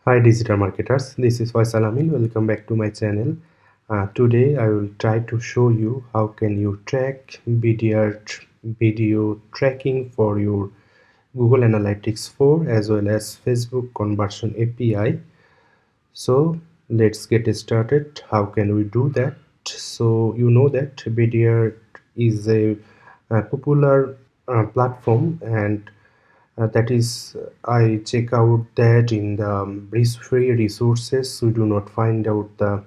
Hi digital marketers, this is Faisal Amin. Welcome back to my channel. Today I will try to show you how can you track video tracking for your Google Analytics 4 as well as Facebook conversion API. So let's get started. How can we do that? So you know that Vidyard is a popular platform, and that is I check out that in the free resources we do not find out the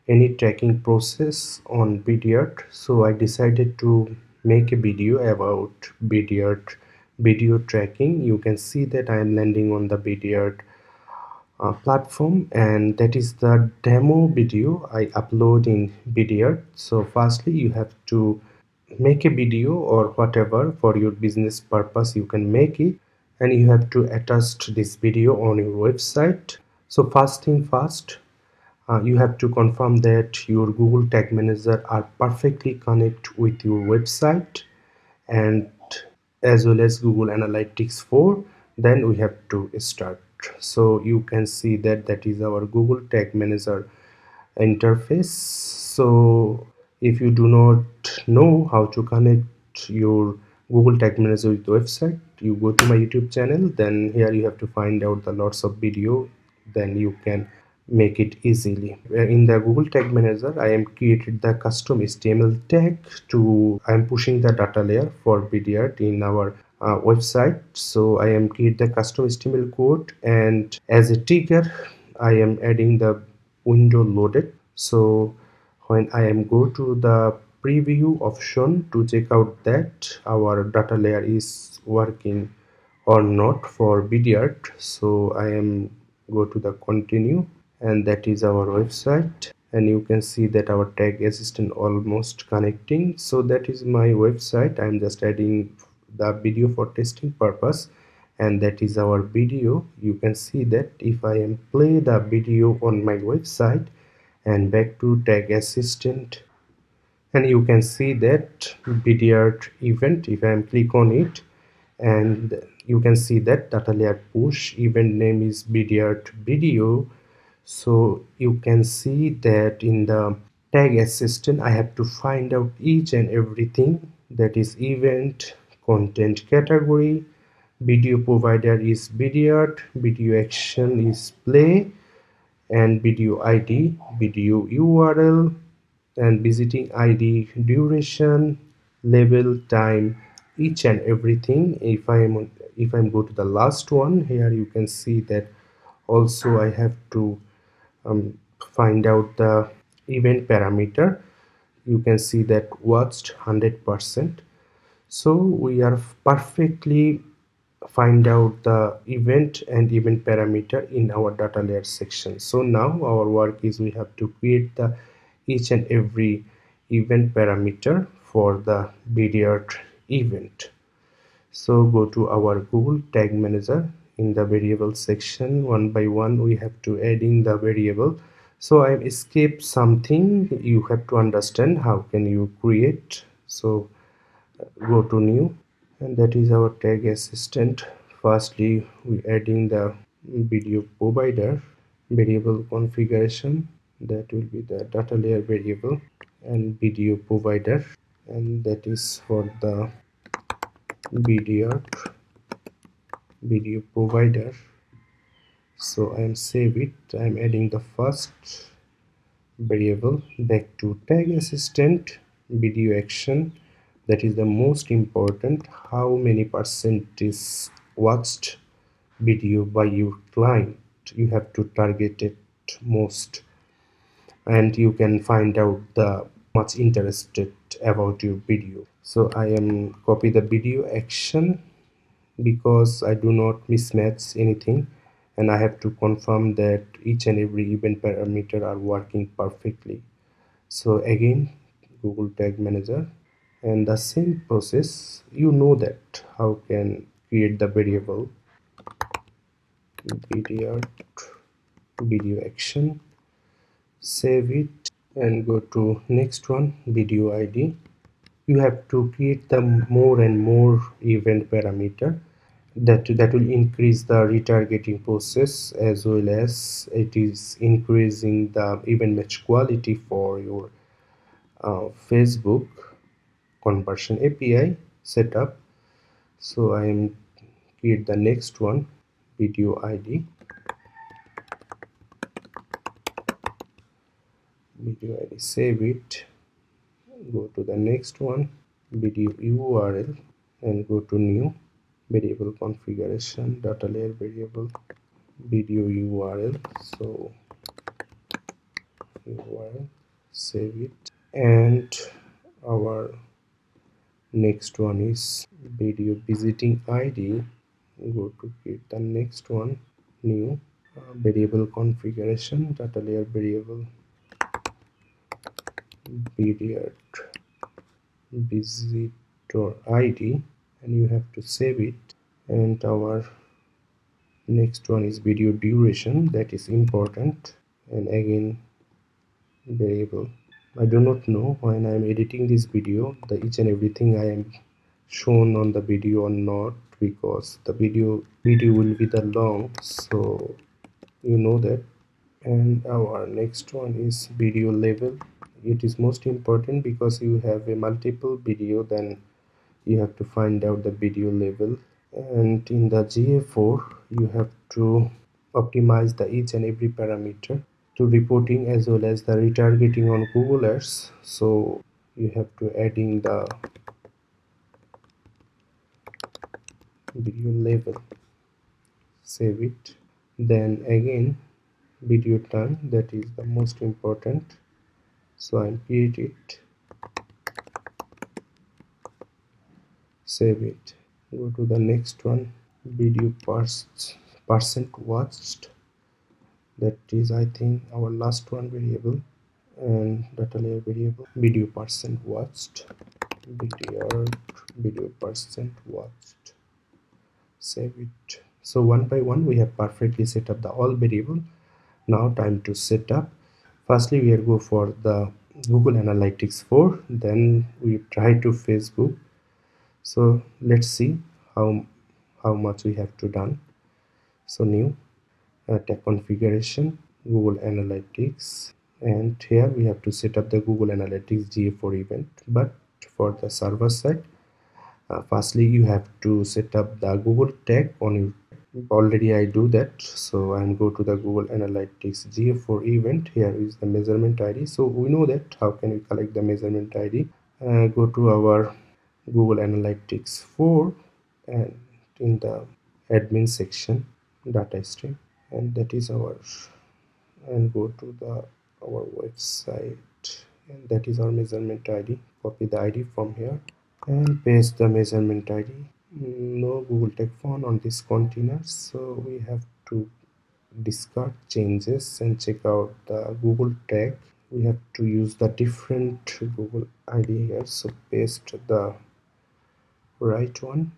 any tracking process on Vidyard. So I decided to make a video about Vidyard video tracking. You can see that I am landing on the Vidyard platform, and that is the demo video I upload in Vidyard. So firstly you have to make a video or whatever for your business purpose, you can make it, and you have to attach this video on your website. So first thing first, you have to confirm that your Google Tag Manager are perfectly connect with your website and as well as Google Analytics 4. Then we have to start. So you can see that that is our Google Tag Manager interface. So if you do not know how to connect your Google Tag Manager with the website, you go to my YouTube channel. Then here you have to find out the lots of video, then you can make it easily. In the Google Tag Manager I am created the custom HTML tag to I am pushing the data layer for Vidyard in our website. So I am create the custom HTML code, and as a trigger I am adding the window loaded. So when I am go to the preview option to check out that our data layer is working or not for Vidyard, so I am go to the continue, and that is our website, and you can see that our tag assistant almost connecting. So that is my website. I'm just adding the video for testing purpose, and that is our video. You can see that if I am play the video on my website and back to tag assistant, and you can see that Vidyard event, if I am click on it, and you can see that data layer push event name is Vidyard video. So you can see that in the tag assistant I have to find out each and everything, that is event, content category, video provider is Vidyard, video action is play, and video ID, video URL, and visiting ID, duration, label, time, each and everything. If I'm go to the last one, here you can see that also I have to find out the event parameter. You can see that watched 100%. So we are perfectly find out the event and event parameter in our data layer section. So now our work is we have to create the each and every event parameter for the Vidyard event. So go to our Google Tag Manager. In the variable section, one by one we have to adding the variable. So I escape something, you have to understand how can you create. So go to new, and that is our tag assistant. Firstly we adding the video provider variable configuration, that will be the data layer variable, and video provider, and that is for the video provider. So I am save it. I am adding the first variable. Back to tag assistant, video action, that is the most important, how many percent is watched video by your client. You have to target it most, and you can find out the much interested about your video. So I am copy the video action because I do not mismatch anything, and I have to confirm that each and every event parameter are working perfectly. So again Google Tag Manager, and the same process, you know that how can create the variable video action, save it, and go to next one, video ID. You have to create the more and more event parameter. that will increase the retargeting process, as well as it is increasing the event match quality for your Facebook conversion API setup. So I am create the next one, video ID, save it, go to the next one, video URL, and go to new variable configuration, data layer variable, video URL. So URL, save it, and our next one is video visiting ID. Go to create the next one, new variable configuration, data layer variable, Vidyard visitor ID, and you have to save it. And our next one is video duration, that is important, and again variable. I do not know when I am editing this video the each and everything I am shown on the video or not, because the video will be the long, so you know that. And our next one is video level. It is most important because you have a multiple video, then you have to find out the video level. And in the GA4 you have to optimize the each and every parameter to reporting as well as the retargeting on Google Ads. So you have to adding the video level, save it, then again video time, that is the most important. So I create it, save it, go to the next one, video percent watched, that is I think our last one variable, and data layer variable, video percent watched, video percent watched, save it. So one by one we have perfectly set up the all variable. Now time to set up. Firstly we will go for the Google Analytics 4, then we try to Facebook. So let's see how much we have to done. So new tag configuration, Google Analytics, and here we have to set up the Google Analytics GA4 event. But for the server side, firstly you have to set up the Google tag on your. Already I do that, so I'm go to the Google Analytics GA4 event. Here is the measurement ID. So we know that how can we collect the measurement ID. Go to our Google Analytics 4 and in the admin section, data stream, and that is our, and go to the our website, and that is our measurement ID. Copy the ID from here and paste the measurement ID. No Google tag found on this container, so we have to discard changes and check out the Google tag. We have to use the different Google ID here, so paste the right one,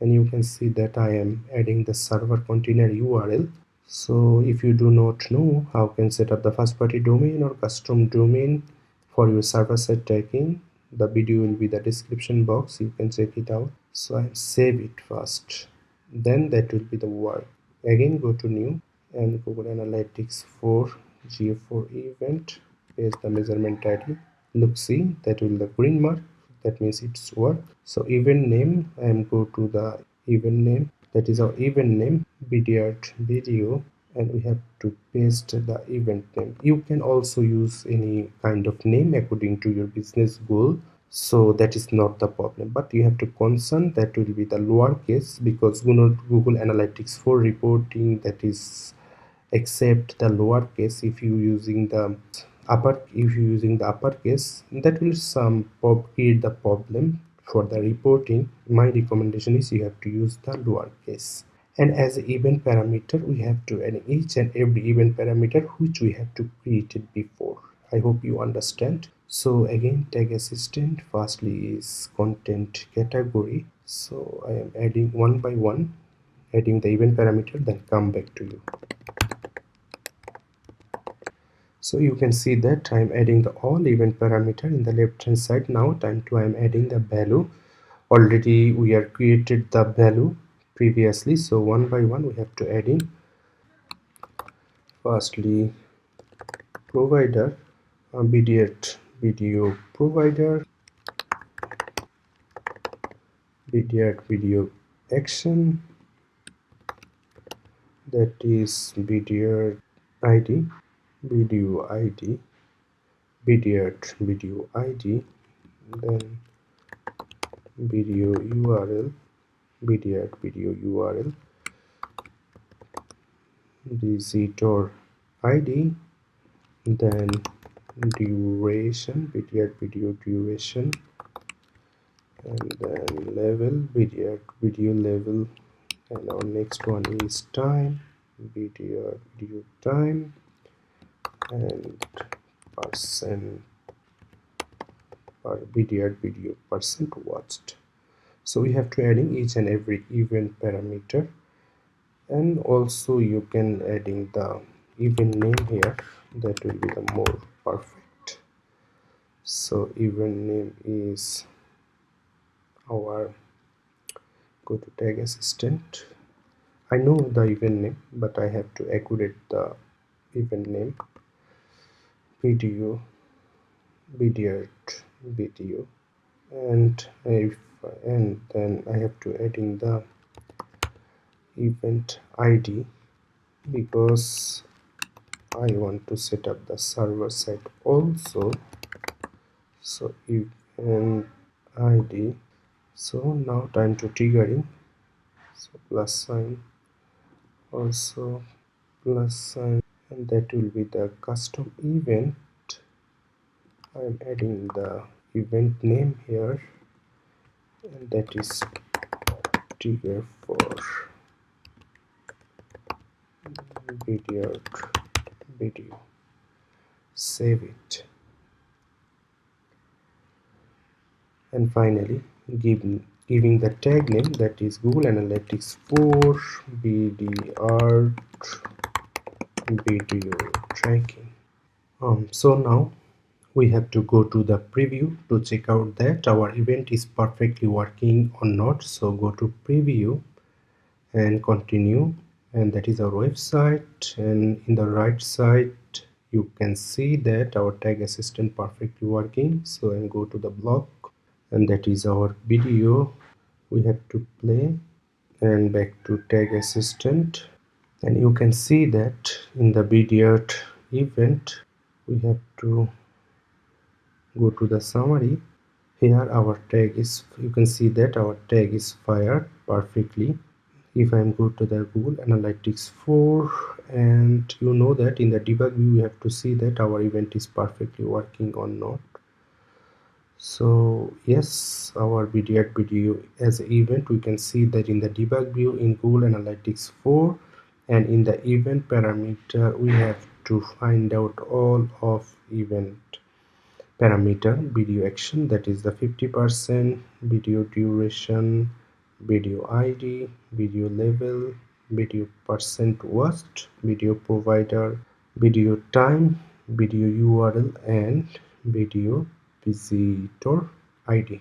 and you can see that I am adding the server container URL. So if you do not know how can set up the first party domain or custom domain for your server side tagging, the video will be the description box, you can check it out. So I save it first, then that will be the work. Again go to new and Google Analytics 4 GA4 event, paste the measurement ID. Look, see that will the green mark, that means it's work. So event name, I am go to the event name, that is our event name, Vidyard video, and we have to paste the event name. You can also use any kind of name according to your business goal, so that is not the problem, but you have to concern that will be the lowercase, because Google Analytics 4 reporting that is accept the lowercase. If you using the uppercase, that will create the problem for the reporting. My recommendation is you have to use the lowercase. And as an event parameter, we have to add each and every event parameter which we have to create it before. I hope you understand. So again, tag assistant, firstly is content category. So I am adding one by one, adding the event parameter, then come back to you. So you can see that I'm adding the all event parameter in the left hand side. Now time to I'm adding the value. Already we are created the value, previously. So one by one we have to add in. Firstly, provider, Vidyard video provider, Vidyard video action, that is Vidyard ID, video ID, Vidyard video ID, then video URL, Vidyard video URL, visitor ID, then duration, Vidyard video duration, and then level, Vidyard video level, and our next one is time, video time, and percent or Vidyard video percent watched. So we have to add in each and every event parameter, and also you can adding the event name here, that will be the more perfect. So event name is our, go to tag assistant. I know the event name, but I have to accurate the event name, video Vidyard video, and then I have to add in the event ID because I want to set up the server side also. So event ID. So now time to triggering. So plus sign, also plus sign, and that will be the custom event. I am adding the event name here, and that is trigger for Vidyard video. Save it, and finally giving the tag name, that is Google Analytics 4 Vidyard video tracking. So now we have to go to the preview to check out that our event is perfectly working or not. So go to preview and continue, and that is our website, and in the right side you can see that our tag assistant perfectly working. So and go to the block, and that is our video we have to play, and back to tag assistant, and you can see that in the Vidyard event we have to go to the summary. Here our tag is, you can see that our tag is fired perfectly. If I go to the Google Analytics 4, and you know that in the debug view we have to see that our event is perfectly working or not. So yes, our Vidyard video as an event, we can see that in the debug view in Google Analytics 4, and in the event parameter we have to find out all of event parameter, video action, that is the 50%, video duration, video ID, video level, video percent watched, video provider, video time, video URL, and video visitor ID.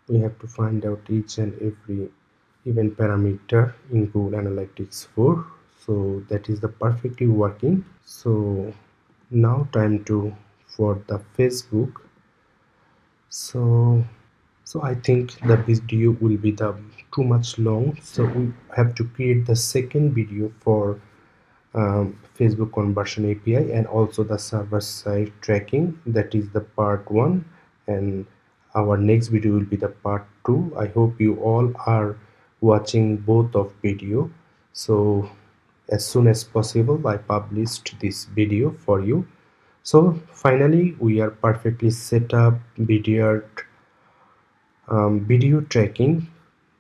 We have to find out each and every event parameter in Google Analytics 4. So that is the perfectly working. So now time to for the Facebook. So I think the video will be too much long, so we have to create the second video for Facebook conversion API and also the server side tracking. That is the part 1, and our next video will be the part 2. I hope you all are watching both of video. So as soon as possible I published this video for you. So finally we are perfectly set up Vidyard video tracking.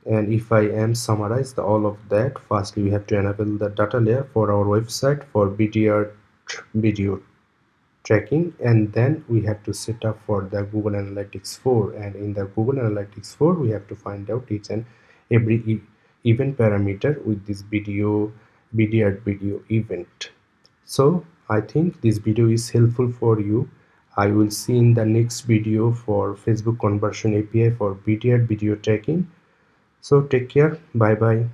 And if I am summarize all of that, firstly we have to enable the data layer for our website for Vidyard video tracking, and then we have to set up for the Google Analytics 4, and in the Google Analytics 4 we have to find out each and every event parameter with this Vidyard video event. So I think this video is helpful for you. I will see in the next video for Facebook conversion API for Vidyard video tracking. So take care, bye bye.